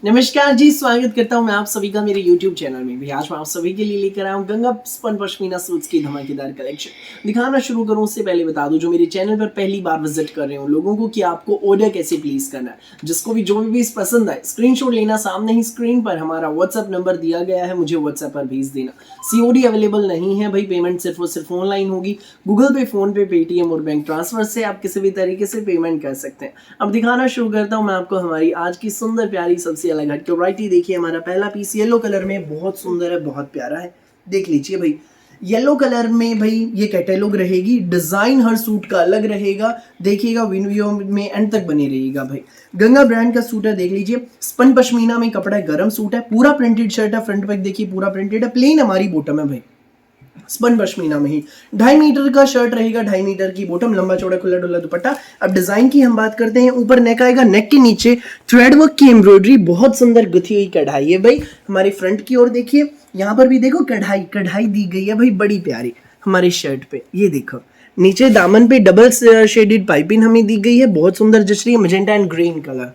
नमस्कार जी, स्वागत करता हूँ मैं आप सभी का मेरे YouTube चैनल में भी। आज मैं आप सभी के लिए लेकर आया हूँ गंगा स्पन पश्मीना सूट्स की धमाकेदार कलेक्शन। दिखाना शुरू करूँ उससे पहले बता दूं, जो मेरे चैनल पर पहली बार विजिट कर रहे हो लोगों को, कि आपको ऑर्डर कैसे प्लेस करना है। जिसको भी जो भी पीस पसंद आए स्क्रीनशॉट लेना, सामने ही स्क्रीन पर हमारा व्हाट्सअप नंबर दिया गया है, मुझे व्हाट्सएप पर भेज देना। COD अवेलेबल नहीं है भाई, पेमेंट सिर्फ और सिर्फ ऑनलाइन होगी। गूगल पे, फोन पे, पेटीएम और बैंक ट्रांसफर से आप किसी भी तरीके से पेमेंट कर सकते हैं। अब दिखाना शुरू करता हूँ मैं आपको हमारी आज की सुंदर प्यारी सबसे अलग हटके वैरायटी। देखिए हमारा पहला पीस येलो कलर में बहुत सुंदर है, बहुत प्यारा है। देख लीजिए भाई, येलो कलर में भाई ये कैटेलॉग रहेगी, डिजाइन हर सूट का अलग रहेगा। देखिएगा, वीडियो में एंड तक बने रहिएगा भाई। गंगा ब्रांड का सूट है, देख लीजिए स्पन पश्मीना में कपड़ा है, गरम सूट है, पूरा प्रिंटेड शर्ट है। फ्रंट पैक देखिए पूरा प्रिंटेड है, प्लेन हमारी बॉटम है भाई, स्पन पश्मीना में ही 2.5 मीटर का शर्ट रहेगा, 2.5 मीटर की बॉटम, लंबा चौड़ा खुला डुल्ला दुपट्टा। अब डिजाइन की हम बात करते हैं, ऊपर नेक आएगा, नेक के नीचे थ्रेड वर्क की एम्ब्रॉयडरी, बहुत सुंदर गुथी हुई कढ़ाई है भाई। हमारी फ्रंट की ओर देखिए, यहाँ पर भी देखो कढ़ाई दी गई है भाई, बड़ी प्यारी हमारी शर्ट पे। ये देखो नीचे दामन पे डबल शेडेड पाइपिंग हमें दी गई है, बहुत सुंदर जच रही है, मजेंटा एंड ग्रीन कलर।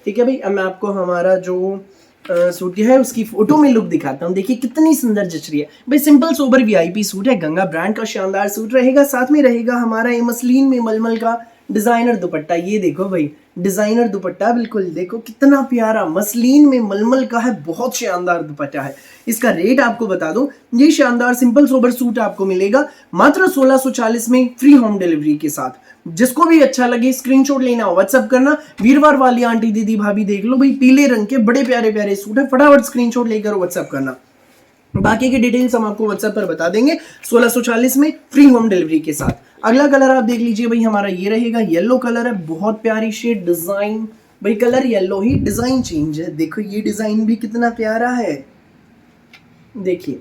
ठीक है भाई, अब मैं आपको हमारा जो सूट की है उसकी फोटो में लुक दिखाता हूँ। देखिए कितनी सुंदर जच रही है भाई, सिंपल सोबर VIP सूट है, गंगा ब्रांड का शानदार सूट रहेगा। साथ में रहेगा हमारा ये मसलिन में मलमल का डिजाइनर दुपट्टा। ये देखो भाई, डिजाइनर दुपट्टा, बिल्कुल देखो कितना प्यारा मसलिन में मलमल का है, बहुत शानदार दुपट्टा है। इसका रेट आपको बता दूं, ये शानदार सिंपल सोबर सूट आपको मिलेगा मात्र 1640 में, फ्री होम डिलीवरी के साथ। जिसको भी अच्छा लगे स्क्रीनशॉट लेना, व्हाट्सअप करना। वीरवार वाली आंटी दीदी भाभी देख लो भाई, पीले रंग के बड़े प्यारे प्यारे सूट है, फटाफट स्क्रीनशॉट लेकर व्हाट्सअप करना। बाकी की डिटेल्स हम आपको व्हाट्सएप पर बता देंगे, 1640 में फ्री होम डिलीवरी के साथ। अगला कलर आप देख लीजिए भाई, हमारा ये रहेगा, येलो कलर है, बहुत प्यारी शेड, डिजाइन भाई कलर येलो ही, डिजाइन चेंज है। देखो ये डिजाइन भी कितना प्यारा है, देखिए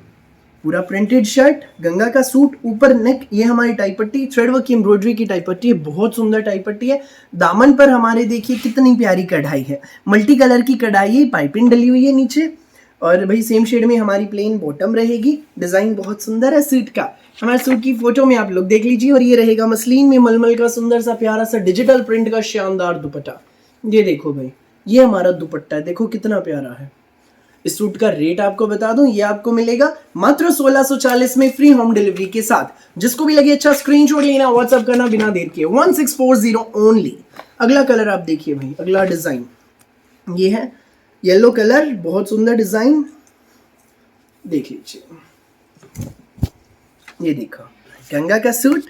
पूरा प्रिंटेड शर्ट, गंगा का सूट, ऊपर नेक, ये हमारी टाई पट्टी, थ्रेड वर्क की एम्ब्रॉयडरी की टाई पट्टी है, बहुत सुंदर टाई पट्टी है। दामन पर हमारे देखिए कितनी प्यारी कढ़ाई है, मल्टी कलर की कढ़ाई है, पाइपिंग डली हुई है नीचे। और भाई सेम शेड में हमारी प्लेन बॉटम रहेगी। डिजाइन बहुत सुंदर है सूट का, हमारे सूट की फोटो में आप लोग देख लीजिए। और ये रहेगा मसलिन में मलमल का सुंदर सा प्यारा सा डिजिटल प्रिंट का शानदार दुपट्टा। ये देखो भाई, ये हमारा दुपट्टा है, देखो कितना प्यारा है। इस सूट का रेट आपको बता दूं, ये आपको मिलेगा मात्र 1640 में, फ्री होम डिलीवरी के साथ। जिसको भी लगे अच्छा स्क्रीनशॉट लेना, व्हाट्सअप करना बिना देर के, 1640 ओनली। अगला कलर आप देखिए भाई, अगला डिजाइन ये है येलो कलर, बहुत सुंदर डिजाइन, देख लीजिए। ये देखो गंगा का सूट,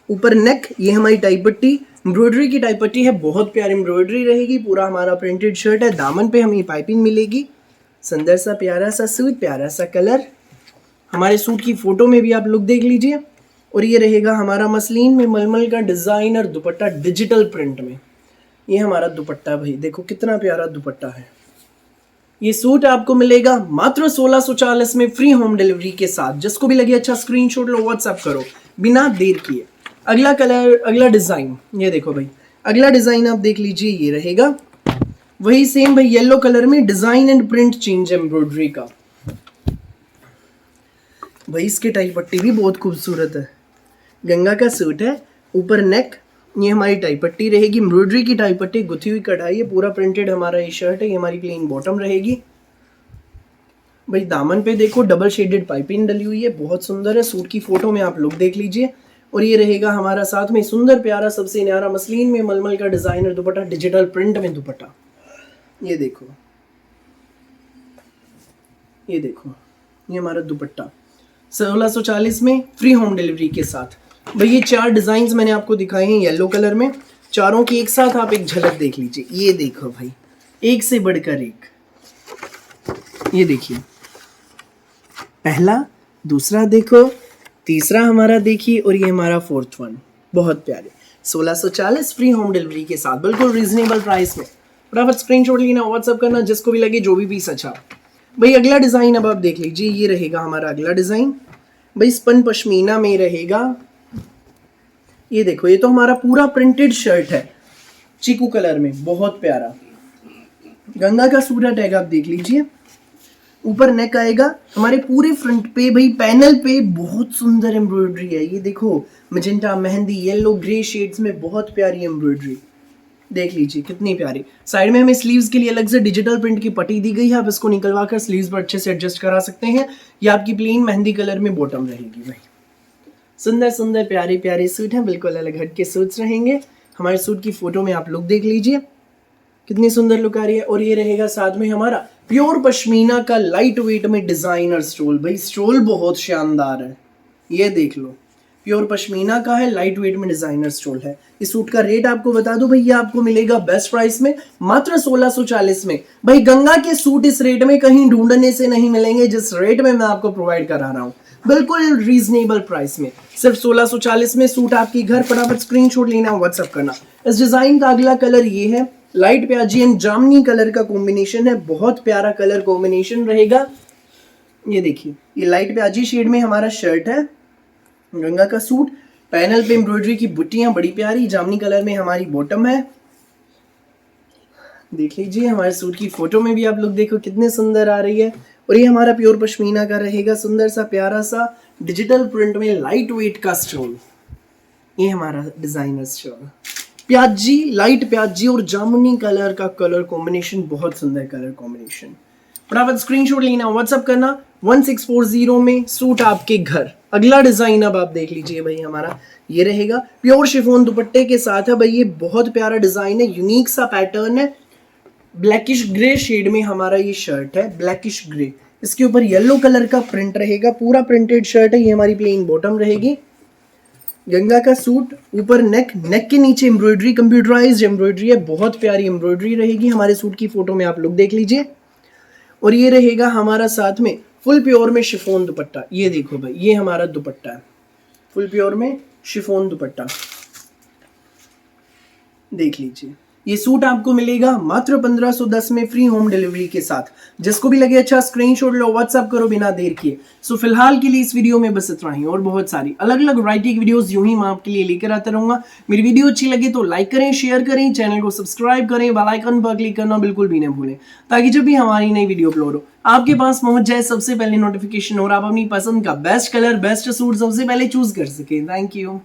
ऊपर नेक, ये हमारी टाई पट्टी, एम्ब्रॉयडरी की टाई पट्टी है, बहुत प्यारी एम्ब्रॉयडरी रहेगी, पूरा हमारा प्रिंटेड शर्ट है। दामन पे हमें पाइपिंग मिलेगी, सुंदर सा प्यारा सा सूट, प्यारा सा कलर। हमारे सूट की फोटो में भी आप लोग देख लीजिए। और ये रहेगा हमारा मसलिन में मलमल का डिजाइनर दुपट्टा, डिजिटल प्रिंट में। ये हमारा दुपट्टा भाई, देखो कितना प्यारा दुपट्टा है। ये सूट आपको मिलेगा मात्र 1640 में, फ्री होम डिलीवरी के साथ। जिसको भी लगे अच्छा स्क्रीनशॉट लो, व्हाट्सएप करो बिना देर किए। अगला कलर, अगला डिजाइन, ये देखो भाई, अगला डिजाइन आप देख लीजिए, ये रहेगा वही सेम भाई, येलो कलर में, design and print change embroidery का भाई। इसकी टाई पट्टी भी बहुत खूबसूरत है, गंगा का सूट है, ऊपर नेक, ये हमारी टाई पट्टी रहेगी, एम्ब्रॉयडरी की टाई पट्टी, गुथी हुई कढ़ाई है, पूरा प्रिंटेड हमारा ये शर्ट है। ये हमारी प्लेन बॉटम रहेगी भाई। दामन पे देखो डबल शेडेड पाइपिंग डली हुई है, बहुत सुंदर है। सूट की फोटो में आप लोग देख लीजिए। और ये रहेगा हमारा साथ में सुंदर प्यारा सबसे न्यारा मसलिन में मलमल का डिजाइनर दुपट्टा, डिजिटल प्रिंट में दुपट्टा। ये देखो, ये देखो, ये हमारा दुपट्टा 1640 में, फ्री होम डिलीवरी के साथ भाई। ये 4 डिजाइन्स मैंने आपको दिखाए हैं येलो कलर में, चारों की एक साथ आप एक झलक देख लीजिए। ये देखो भाई, एक से बढ़कर एक, ये देखिए पहला, दूसरा देखो, तीसरा हमारा देखिए, और ये हमारा 4th वन, बहुत प्यारे। 1640 फ्री होम डिलीवरी के साथ, बिल्कुल रीजनेबल प्राइस में। फटाफट स्क्रीनशॉट लेना, व्हाट्सअप करना, जिसको भी लगे जो भी पीस अच्छा भाई। अगला डिजाइन अब आप देख लीजिए, ये रहेगा हमारा अगला डिजाइन भाई, स्पन पश्मीना में रहेगा। ये देखो, ये तो हमारा पूरा प्रिंटेड शर्ट है, चीकू कलर में, बहुत प्यारा। गंगा का सूट टैग आप देख लीजिए, ऊपर नेक आएगा, हमारे पूरे फ्रंट पे भाई पैनल पे बहुत सुंदर एम्ब्रॉयडरी है। ये देखो magenta, mehndi, yellow, grey shades में बहुत प्यारी एम्ब्रॉयडरी। देख लीजिए कितनी प्यारी। साइड में हमें स्लीव्स के लिए अलग से डिजिटल प्रिंट की पट्टी दी गई है, आप इसको निकलवा कर स्लीव्स पर अच्छे से एडजस्ट करा सकते हैं। ये आपकी प्लेन मेहंदी कलर में बॉटम रहेगी भाई। सुंदर सुंदर प्यारे प्यारे सूट हैं, बिल्कुल अलग हट के सूट्स रहेंगे। हमारे सूट की फोटो में आप लोग देख लीजिए कितनी सुंदर लुक आ रही है। और ये रहेगा साथ में हमारा प्योर पश्मीना का लाइट वेट में डिजाइनर स्टोल। भाई स्टोल बहुत शानदार है, ये देख लो, प्योर पश्मीना का है, लाइट वेट में डिजाइनर स्टोल है। इस सूट का रेट आपको बता दूं भैया, आपको मिलेगा बेस्ट प्राइस में मात्र 1640 में। भाई गंगा के सूट इस रेट में कहीं ढूंढने से नहीं मिलेंगे जिस रेट में मैं आपको प्रोवाइड करा रहा हूं, बिल्कुल रीजनेबल प्राइस में। सिर्फ 1640 में सूट आपके घर। फटाफट स्क्रीनशॉट लेना, व्हाट्सएप करना। इस डिजाइन का अगला कलर ये है, लाइट प्याजी एंड जामनी कलर का कॉम्बिनेशन है, बहुत प्यारा कलर कॉम्बिनेशन रहेगा। ये देखिए, ये लाइट प्याजी शेड में हमारा शर्ट है, गंगा का सूट, पैनल पे एम्ब्रॉयडरी की बुट्टियां बड़ी प्यारी, जामनी कलर में हमारी बॉटम है। देख लीजिए हमारे सूट की फोटो में भी आप लोग देखो कितने सुंदर आ रही है। और ये हमारा प्योर पश्मीना का रहेगा, सुंदर सा प्यारा सा डिजिटल प्रिंट में लाइट वेट का स्टोल। ये हमारा डिजाइनर स्टोल, प्याजी, लाइट प्याजी और जामुनी कलर का कलर कॉम्बिनेशन, बहुत सुंदर कलर कॉम्बिनेशन। फटाफट स्क्रीनशॉट लेना, व्हाट्सअप करना 1640 में सूट आपके घर। अगला डिजाइन अब आप देख लीजिए भाई, हमारा ये रहेगा प्योर शिफॉन दुपट्टे के साथ है। भाई ये बहुत प्यारा डिजाइन है, यूनिक सा पैटर्न है। ब्लैकिश ग्रे शेड में हमारा ये शर्ट है, ब्लैकिश ग्रे, इसके ऊपर येलो कलर का प्रिंट रहेगा, पूरा प्रिंटेड शर्ट है। ये हमारी प्लेन बॉटम रहेगी। गंगा का सूट, ऊपर नेक, नेक के नीचे एम्ब्रॉयडरी, कंप्यूटराइज्ड एम्ब्रॉयडरी है, बहुत प्यारी एम्ब्रॉयडरी रहेगी। हमारे सूट की फोटो में आप लोग देख लीजिए। और ये रहेगा हमारा साथ में फुल प्योर में शिफॉन दुपट्टा। ये देखो भाई, ये हमारा दुपट्टा है, फुल प्योर में शिफॉन दुपट्टा, देख लीजिए। ये सूट आपको मिलेगा मात्र 1510 में, फ्री होम डिलीवरी के साथ। जिसको भी लगे अच्छा स्क्रीनशॉट लो, व्हाट्सएप करो बिना देर किए। सो फिलहाल के लिए इस वीडियो में बस इतना ही, और बहुत सारी अलग अलग वैरायटी की वीडियोस यूं ही मैं आपके लिए लेकर आता रहूंगा। मेरी वीडियो अच्छी लगे तो लाइक करें, शेयर करें, चैनल को सब्सक्राइब करें, बेल आइकन पर क्लिक करना बिल्कुल भी न भूलें, ताकि जब भी हमारी नई वीडियो अपलोड हो आपके पास पहुंच जाए सबसे पहले नोटिफिकेशन, और आप अपनी पसंद का बेस्ट कलर, बेस्ट सूट सबसे पहले चूज कर सकें। Thank you.